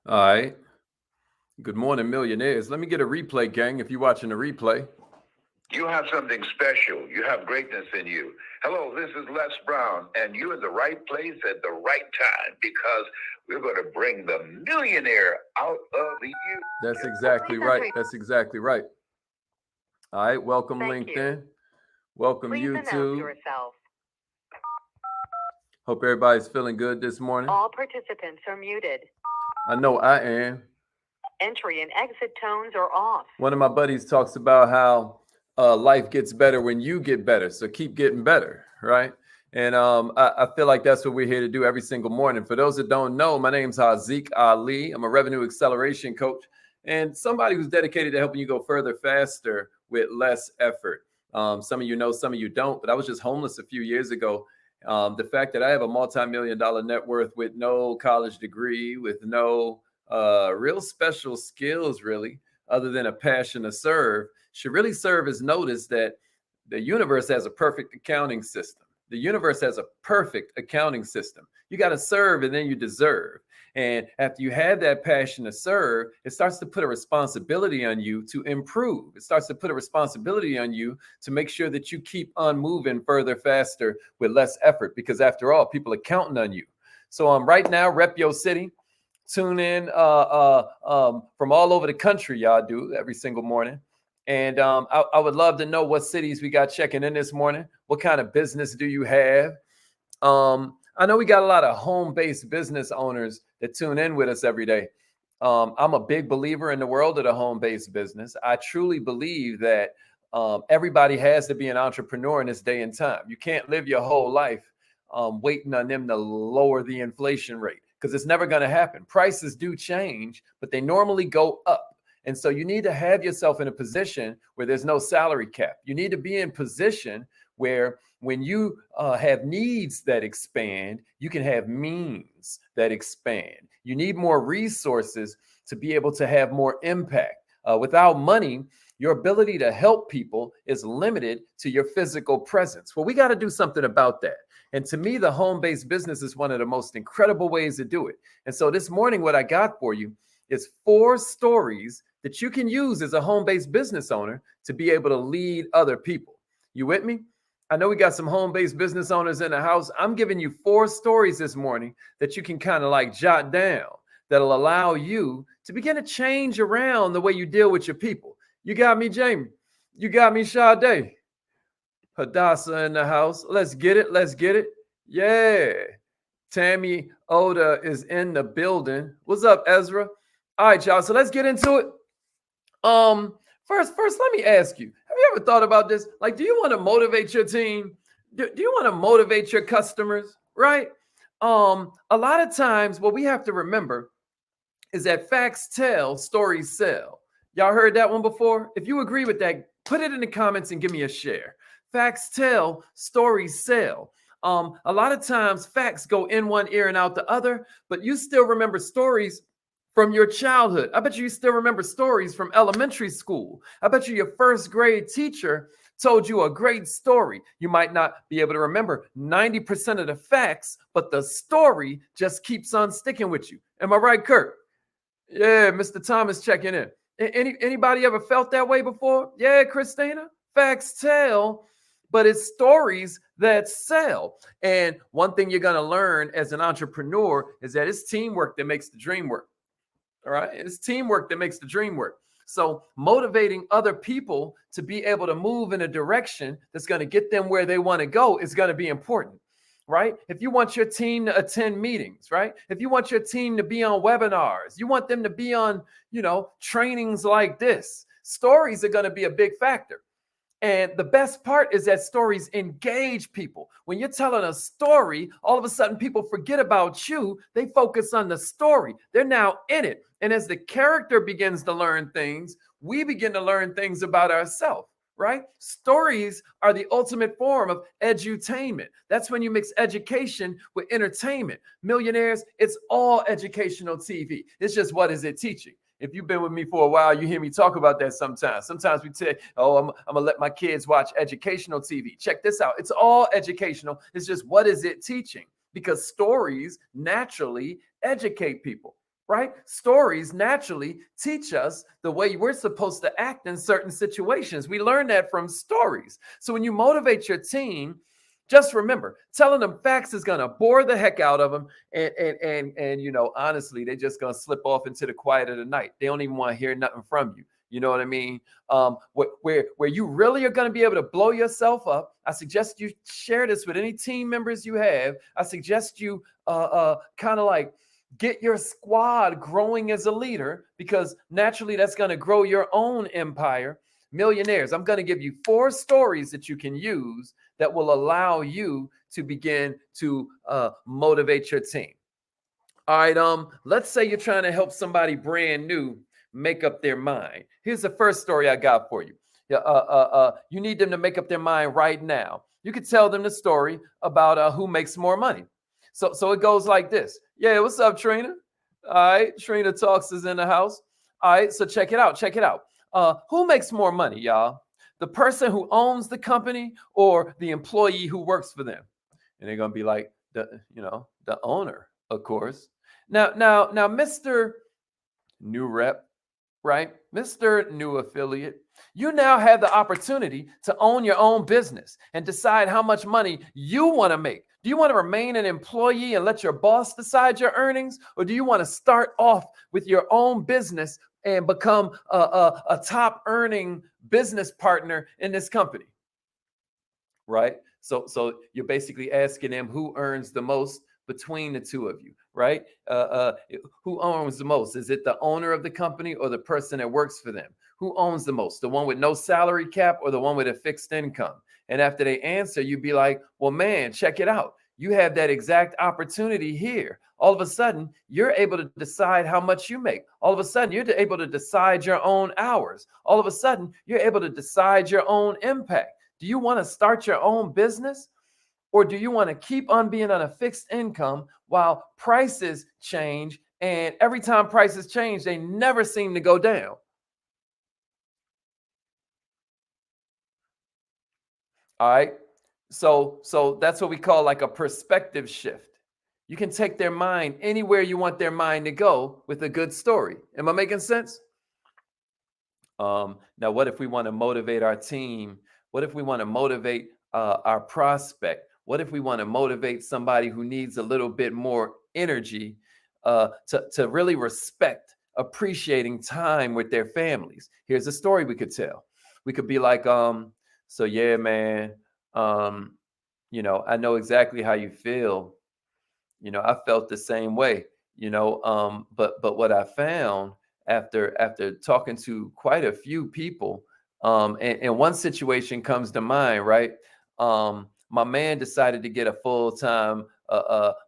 All right. Good morning, millionaires. Let me get a replay, gang, if you're watching the replay. You have something special. You have greatness in you. Hello, this is Les Brown, and you're in the right place at the right time because we're going to bring the millionaire out of you. That's exactly right. That's exactly right. All right. Welcome, Thank you. LinkedIn. Welcome, Please announce YouTube. yourself. Hope everybody's feeling good this morning. All participants are muted. I know I am. Entry and exit tones are off. One of my buddies talks about how life gets better when you get better. So keep getting better, right? And I feel like that's what we're here to do every single morning. For those that don't know, my name's Haziq Ali. I'm a revenue acceleration coach and somebody who's dedicated to helping you go further, faster with less effort. Some of you know, some of you don't, but I was just homeless a few years ago. The fact that I have a multi-million-dollar net worth with no college degree, with no real special skills, really, other than a passion to serve, should really serve as notice that the universe has a perfect accounting system. The universe has a perfect accounting system. You got to serve and then you deserve. And after you have that passion to serve, it starts to put a responsibility on you to improve. It starts to put a responsibility on you to make sure that you keep on moving further, faster with less effort, because after all, people are counting on you. So right now, rep your city. Tune in from all over the country, y'all do every single morning. And I would love to know what cities we got checking in this morning. What kind of business do you have? I know we got a lot of home-based business owners that tune in with us every day. I'm a big believer in the world of the home-based business. I truly believe that everybody has to be an entrepreneur in this day and time. You can't live your whole life waiting on them to lower the inflation rate, because it's never going to happen. Prices do change, but they normally go up. And so you need to have yourself in a position where there's no salary cap. You need to be in position where when you have needs that expand, you can have means that expand. You need more resources to be able to have more impact. Without money, your ability to help people is limited to your physical presence. Well, we got to do something about that. And to me, the home-based business is one of the most incredible ways to do it. And so this morning, what I got for you is 4 stories that you can use as a home-based business owner to be able to lead other people. You with me? I know we got some home-based business owners in the house. I'm giving you 4 stories this morning that you can kind of like jot down that'll allow you to begin to change around the way you deal with your people. You got me, Jamie. You got me, Sade. Hadassah in the house. Let's get it. Let's get it. Yeah. Tammy Oda is in the building. What's up, Ezra? All right, y'all. So let's get into it. First, let me ask you, have you ever thought about this? Like, do you want to motivate your team? Do you want to motivate your customers? Right? A lot of times what we have to remember is that facts tell, stories sell. Y'all heard that one before? If you agree with that, put it in the comments and give me a share. Facts tell, stories sell. A lot of times facts go in one ear and out the other, but you still remember stories from your childhood. I bet you still remember stories from elementary school. I bet you your first grade teacher told you a great story. You might not be able to remember 90% of the facts, but the story just keeps on sticking with you. Am I right, Kurt? Yeah, Mr. Thomas checking in. Anybody ever felt that way before? Yeah, Christina? Facts tell, but it's stories that sell. And one thing you're going to learn as an entrepreneur is that it's teamwork that makes the dream work. All right. It's teamwork that makes the dream work. So motivating other people to be able to move in a direction that's going to get them where they want to go is going to be important, right? If you want your team to attend meetings, right? If you want your team to be on webinars, you want them to be on, trainings like this, stories are going to be a big factor. And the best part is that stories engage people. When you're telling a story, all of a sudden people forget about you. They focus on the story. They're now in it. And as the character begins to learn things, we begin to learn things about ourselves, right? Stories are the ultimate form of edutainment. That's when you mix education with entertainment. Millionaires, it's all educational TV. It's just, what is it teaching? If you've been with me for a while, you hear me talk about that sometimes. Sometimes we say, oh, I'm going to let my kids watch educational TV. Check this out. It's all educational. It's just, what is it teaching? Because stories naturally educate people. right? Stories naturally teach us the way we're supposed to act in certain situations. We learn that from stories. So when you motivate your team, just remember, telling them facts is gonna bore the heck out of them, and honestly, they're just gonna slip off into the quiet of the night. They don't even want to hear nothing from you. You know what I mean? Where you really are going to be able to blow yourself up. I suggest you share this with any team members you have. I suggest you kind of like get your squad growing as a leader, because naturally that's going to grow your own empire. Millionaires, I'm going to give you 4 stories that you can use that will allow you to begin to motivate your team. All right, let's say you're trying to help somebody brand new make up their mind. Here's the first story I got for you. You need them to make up their mind right now. You could tell them the story about who makes more money. So it goes like this. Yeah, what's up, Trina? All right, Trina Talks is in the house. All right, so check it out. Check it out. Who makes more money, y'all? The person who owns the company or the employee who works for them? And they're gonna be like, the owner, of course. Now, Mr. New Rep, right? Mr. New Affiliate, you now have the opportunity to own your own business and decide how much money you want to make. Do you want to remain an employee and let your boss decide your earnings? Or do you want to start off with your own business and become a top earning business partner in this company? Right? So you're basically asking them who earns the most between the two of you, right? Who owns the most? Is it the owner of the company or the person that works for them? Who owns the most? The one with no salary cap or the one with a fixed income? And after they answer, you'd be like, well, man, check it out. You have that exact opportunity here. All of a sudden, you're able to decide how much you make. All of a sudden, you're able to decide your own hours. All of a sudden, you're able to decide your own impact. Do you want to start your own business? Or do you want to keep on being on a fixed income while prices change? And every time prices change, they never seem to go down. All right. So that's what we call like a perspective shift. You can take their mind anywhere you want their mind to go with a good story. Am I making sense? Now, what if we want to motivate our team? What if we want to motivate our prospect? What if we want to motivate somebody who needs a little bit more energy to really respect appreciating time with their families? Here's a story we could tell. We could be like, so yeah, man, I know exactly how you feel. I felt the same way, but what I found after talking to quite a few people, and one situation comes to mind, right? My man decided to get a full-time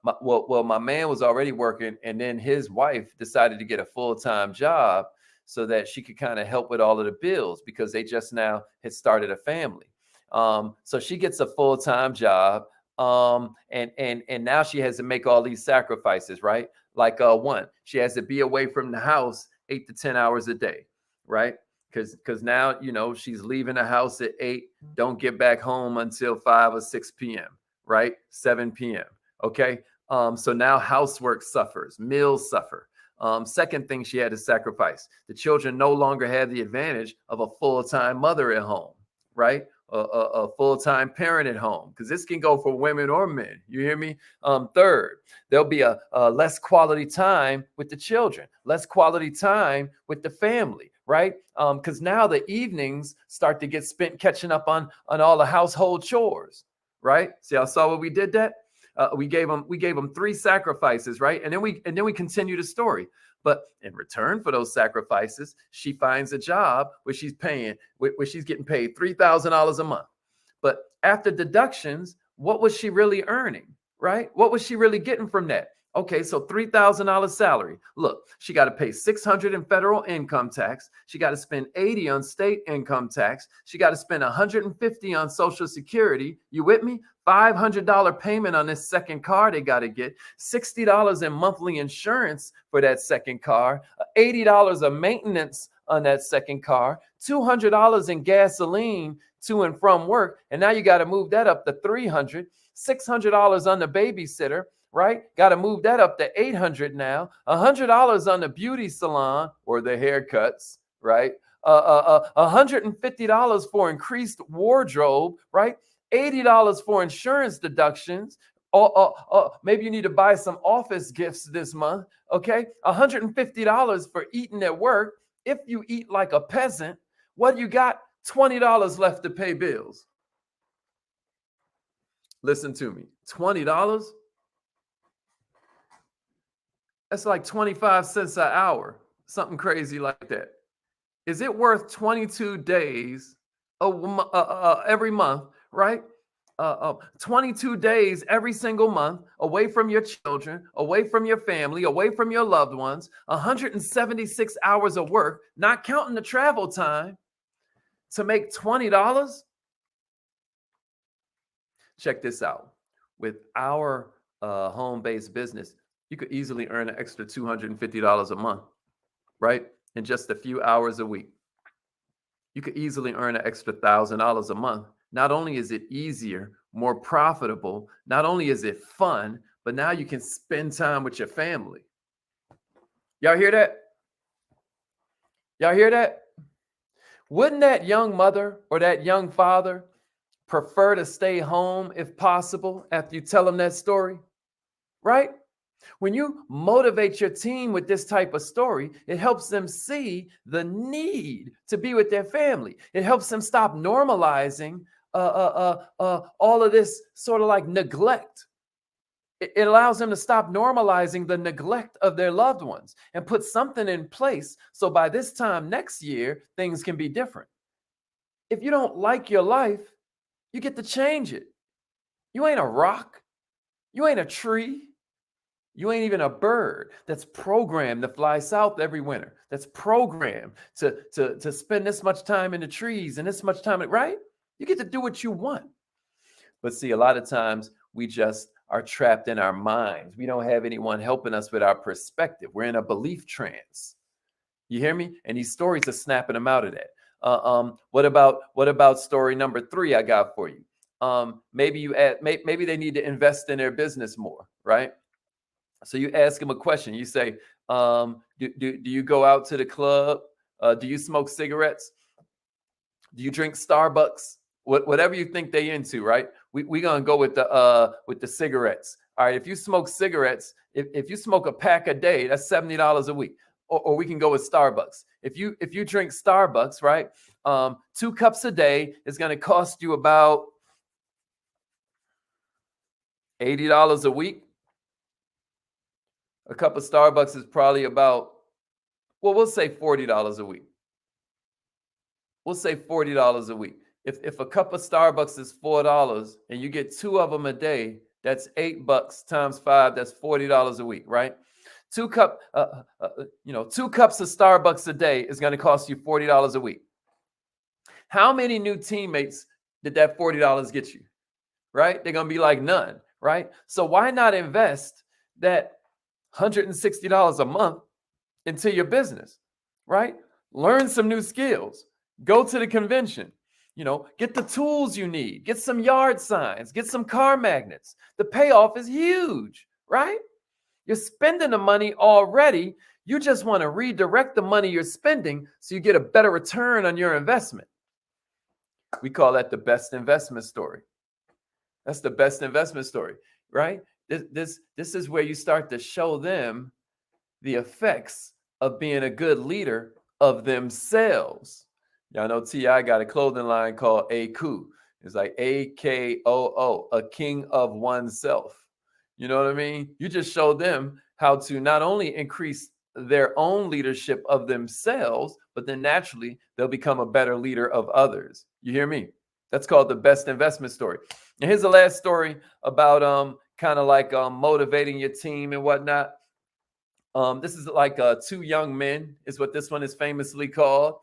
my man was already working, and then his wife decided to get a full-time job so that she could kind of help with all of the bills, because they just now had started a family. So she gets a full-time job, and now she has to make all these sacrifices, right? Like one, she has to be away from the house 8 to 10 hours a day, right? Because now she's leaving the house at 8, don't get back home until 5 or 6 p.m., right? 7 p.m. Okay. So now housework suffers, meals suffer. Second thing she had to sacrifice, the children no longer have the advantage of a full-time mother at home, right? A full-time parent at home, because this can go for women or men. You hear me? Third, there'll be a less quality time with the children, less quality time with the family, right? Because now the evenings start to get spent catching up on all the household chores, right? See, I saw what we did that. We gave them 3 sacrifices, right? And then we continue the story. But in return for those sacrifices, she finds a job where she's getting paid $3,000 a month. But after deductions, what was she really earning, right? What was she really getting from that? Okay, so $3,000 salary. Look, she got to pay $600 in federal income tax. She got to spend $80 on state income tax. She got to spend $150 on Social Security. You with me? $500 payment on this second car they got to get. $60 in monthly insurance for that second car. $80 of maintenance on that second car. $200 in gasoline to and from work. And now you got to move that up to $300. $600 on the babysitter. right? Got to move that up to $800 now. $100 on the beauty salon or the haircuts, right? $150 for increased wardrobe, right? $80 for insurance deductions. Maybe you need to buy some office gifts this month, okay? $150 for eating at work. If you eat like a peasant, what you got? $20 left to pay bills. Listen to me. $20? That's like 25 cents an hour, something crazy like that. Is it worth 22 days every month, right? 22 days every single month away from your children, away from your family, away from your loved ones, 176 hours of work, not counting the travel time, to make $20? Check this out. With our home-based business, you could easily earn an extra $250 a month, right? In just a few hours a week. You could easily earn an extra $1,000 a month. Not only is it easier, more profitable, not only is it fun, but now you can spend time with your family. Y'all hear that? Y'all hear that? Wouldn't that young mother or that young father prefer to stay home if possible after you tell them that story? Right? When you motivate your team with this type of story, it helps them see the need to be with their family. It helps them stop normalizing all of this sort of like neglect. It allows them to stop normalizing the neglect of their loved ones and put something in place so by this time next year, things can be different. If you don't like your life, you get to change it. You ain't a rock. You ain't a tree. You ain't even a bird that's programmed to fly south every winter. That's programmed to spend this much time in the trees and this much time, right? You get to do what you want. But see, a lot of times we just are trapped in our minds. We don't have anyone helping us with our perspective. We're in a belief trance. You hear me? And these stories are snapping them out of that. What about story number 3 I got for you? Maybe they need to invest in their business more, right? So you ask them a question. You say, do you go out to the club? Do you smoke cigarettes? Do you drink Starbucks? Whatever you think they into, right? We're gonna go with the cigarettes. All right. If you smoke cigarettes, if you smoke a pack a day, that's $70 a week. Or we can go with Starbucks. If you drink Starbucks, right? 2 cups a day is gonna cost you about $80 a week. A cup of Starbucks is probably about, well, we'll say $40 a week. We'll say $40 a week. If a cup of Starbucks is $4 and you get 2 of them a day, that's $8 times 5. That's $40 a week, right? 2 cups of Starbucks a day is going to cost you $40 a week. How many new teammates did that $40 get you? Right? They're going to be like none, right? So why not invest that $160 a month into your business, right? Learn some new skills. Go to the convention. Get the tools you need. Get some yard signs. Get some car magnets. The payoff is huge, right? You're spending the money already. You just want to redirect the money you're spending so you get a better return on your investment. We call that the best investment story. That's the best investment story, right? This is where you start to show them the effects of being a good leader of themselves. Y'all know T.I. got a clothing line called AKOO. It's like AKOO, a king of oneself. You know what I mean? You just show them how to not only increase their own leadership of themselves, but then naturally they'll become a better leader of others. You hear me? That's called the best investment story. And here's the last story about kind of like motivating your team and whatnot. This is like 2 young men is what this one is famously called.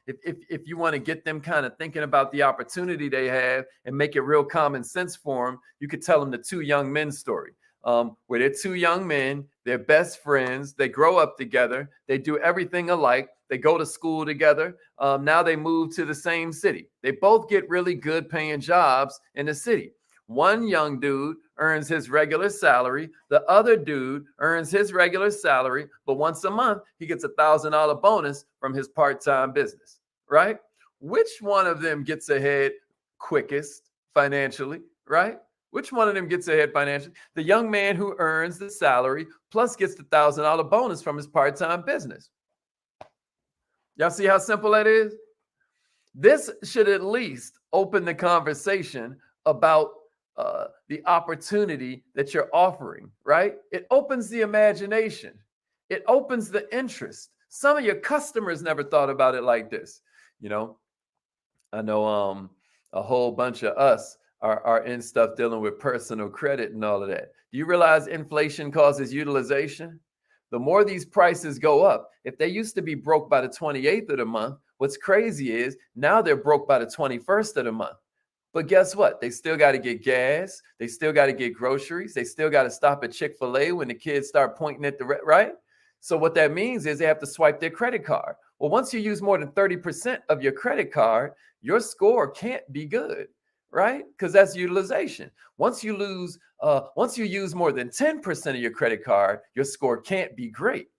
If you want to get them kind of thinking about the opportunity they have and make it real common sense for them, you could tell them the 2 young men story, where they're 2 young men, they're best friends, they grow up together, they do everything alike, they go to school together. Now they move to the same city. They both get really good paying jobs in the city. One young dude earns his regular salary. The other dude earns his regular salary, but once a month, he gets $1,000 bonus from his part-time business, right? Which one of them gets ahead quickest financially, right? Which one of them gets ahead financially? The young man who earns the salary plus gets the $1,000 bonus from his part-time business. Y'all see how simple that is? This should at least open the conversation about the opportunity that you're offering, right? It opens the imagination. It opens the interest. Some of your customers never thought about it like this. You know, I know a whole bunch of us are in stuff dealing with personal credit and all of that. Do you realize inflation causes utilization? The more these prices go up, if they used to be broke by the 28th of the month, what's crazy is now they're broke by the 21st of the month. But guess what? They still got to get gas. They still got to get groceries. They still got to stop at Chick-fil-A when the kids start pointing at the right. So what that means is they have to swipe their credit card. Well, once you use more than 30% of your credit card, your score can't be good, right? Because that's utilization. Once you use more than 10% of your credit card, your score can't be great.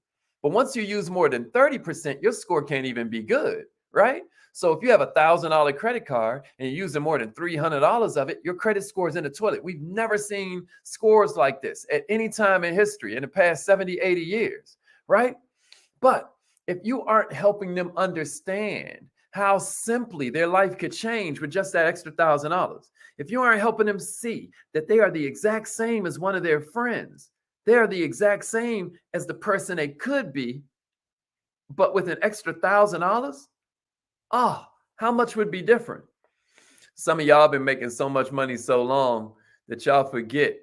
But once you use more than 30%, your score can't even be good, right? So if you have $1,000 credit card and you're using more than $300 of it, your credit score is in the toilet. We've never seen scores like this at any time in history in the past 70, 80 years, right? But if you aren't helping them understand how simply their life could change with just that extra $1,000, if you aren't helping them see that they are the exact same as one of their friends, they are the exact same as the person they could be, but with an extra $1,000, oh, how much would be different? Some of y'all been making so much money so long that y'all forget,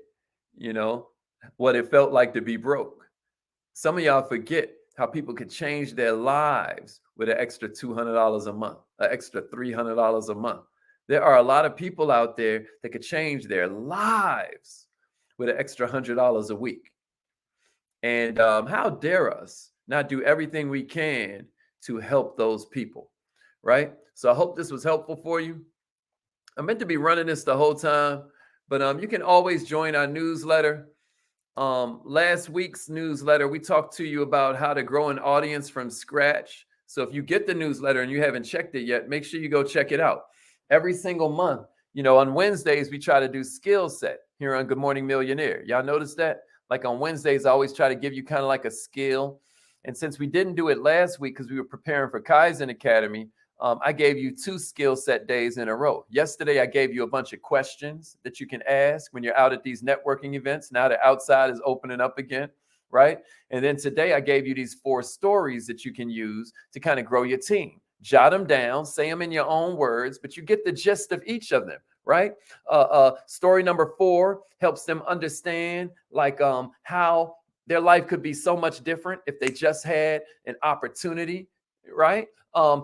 what it felt like to be broke. Some of y'all forget how people could change their lives with an extra $200 a month, an extra $300 a month. There are a lot of people out there that could change their lives with an extra $100 a week. And how dare us not do everything we can to help those people, right? So I hope this was helpful for you. I meant to be running this the whole time, but you can always join our newsletter. Last week's newsletter, we talked to you about how to grow an audience from scratch. So if you get the newsletter and you haven't checked it yet, make sure you go check it out. Every single month, on Wednesdays, we try to do skill set here on Good Morning Millionaire. Y'all notice that? Like on Wednesdays, I always try to give you kind of like a skill. And since we didn't do it last week because we were preparing for Kaizen Academy, I gave you 2 skill set days in a row. Yesterday, I gave you a bunch of questions that you can ask when you're out at these networking events. Now the outside is opening up again, right? And then today, I gave you these 4 stories that you can use to kind of grow your team. Jot them down, say them in your own words, but you get the gist of each of them, right? Story number 4 helps them understand how their life could be so much different if they just had an opportunity, right?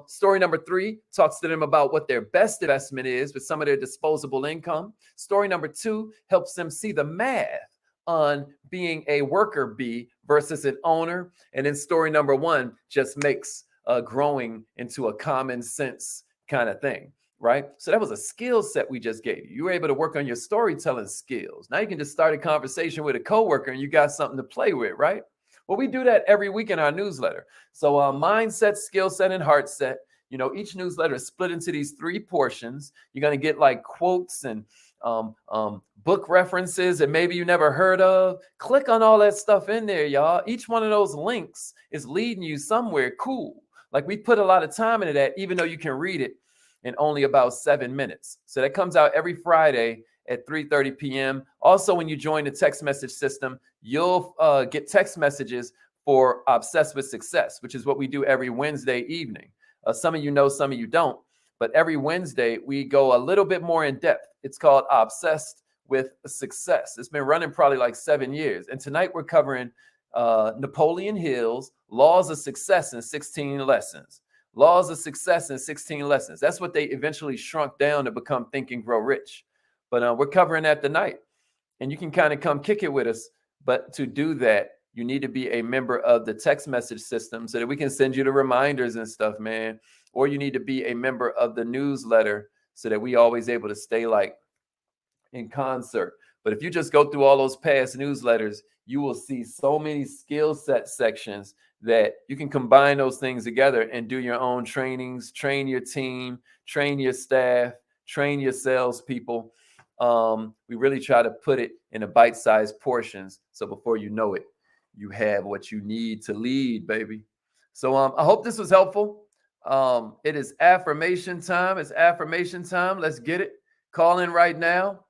Story number 3 talks to them about what their best investment is with some of their disposable income. Story number 2 helps them see the math on being a worker bee versus an owner. And then story number 1 just makes growing into a common sense kind of thing, right? So that was a skill set we just gave you. You were able to work on your storytelling skills. Now you can just start a conversation with a coworker and you got something to play with, right? Well, we do that every week in our newsletter. So mindset, skill set, and heart set. Each newsletter is split into these 3 portions. You're going to get like quotes and book references that maybe you never heard of. Click on all that stuff in there, y'all. Each one of those links is leading you somewhere cool. Like we put a lot of time into that, even though you can read it in only about 7 minutes. So that comes out every Friday at 3:30 p.m. Also, when you join the text message system, you'll get text messages for Obsessed with Success, which is what we do every Wednesday evening. Some of you know, some of you don't. But every Wednesday, we go a little bit more in depth. It's called Obsessed with Success. It's been running probably like 7 years. And tonight we're covering Napoleon Hill's Laws of Success in 16 Lessons. Laws of Success in 16 Lessons. That's what they eventually shrunk down to become Think and Grow Rich. But we're covering that tonight. And you can kind of come kick it with us. But to do that, you need to be a member of the text message system so that we can send you the reminders and stuff, man. Or you need to be a member of the newsletter so that we always able to stay like in concert. But if you just go through all those past newsletters, you will see so many skill set sections that you can combine those things together and do your own trainings, train your team, train your staff, train your salespeople. We really try to put it in a bite-sized portions. So before you know it, you have what you need to lead, baby. So I hope this was helpful. It is affirmation time. It's affirmation time. Let's get it. Call in right now.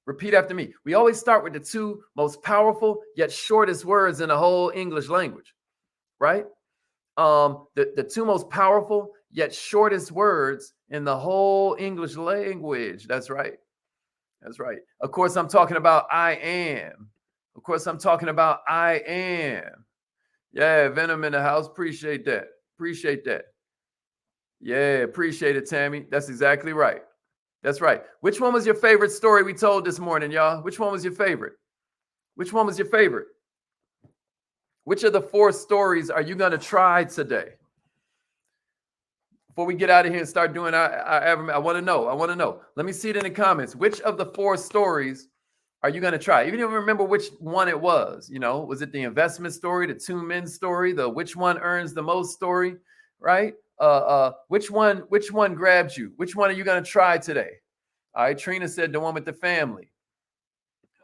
Repeat after me. We always start with the two most powerful yet shortest words in the whole English language, right? The two most powerful yet shortest words in the whole English language. That's right. That's right. Of course, I'm talking about I am. Of course, I'm talking about I am. Yeah, Venom in the house. Appreciate that. Appreciate that. Yeah, appreciate it, Tammy. That's exactly right. That's right. Which one was your favorite story we told this morning, y'all? Which one was your favorite? Which one was your favorite? Which of the 4 stories are you going to try today? Before we get out of here and start doing I want to know. I want to know. Let me see it in the comments. Which of the 4 stories are you going to try? Even if you remember which one it was, was it the investment story, the 2 men story, the which one earns the most story, right? Which one grabbed you? Which one are you going to try today? All right. Trina said the one with the family.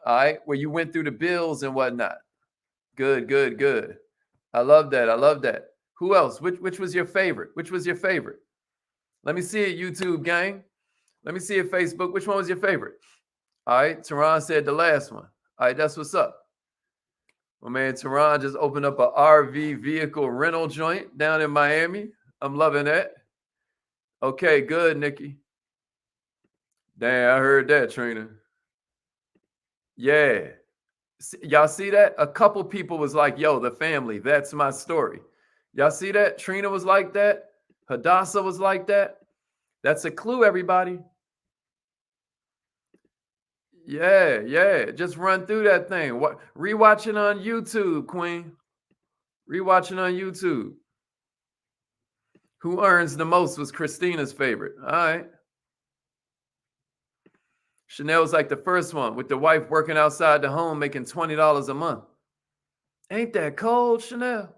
All right. Where you went through the bills and whatnot. Good, good, good. I love that. I love that. Who else? Which was your favorite? Which was your favorite? Let me see it, YouTube gang. Let me see it, Facebook. Which one was your favorite? All right. Tehran said the last one. All right. That's what's up. My man Tehran just opened up a RV vehicle rental joint down in Miami. I'm loving that. Okay, good, Nikki. Damn, I heard that, Trina. Yeah. Y'all see that? A couple people was like, yo, the family, that's my story. Y'all see that? Trina was like that. Hadassah was like that. That's a clue, everybody. Yeah, yeah. Just run through that thing. Rewatch it on YouTube, Queen. Rewatch it on YouTube. Who earns the most was Christina's favorite. All right. Chanel's like the first one with the wife working outside the home making $20 a month. Ain't that cold, Chanel?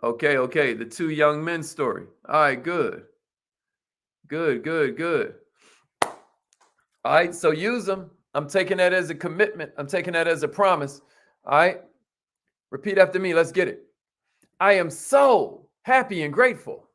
Okay. The 2 young men story. All right, good. Good, good, good. All right, so use them. I'm taking that as a commitment. I'm taking that as a promise. All right. Repeat after me. Let's get it. I am so happy and grateful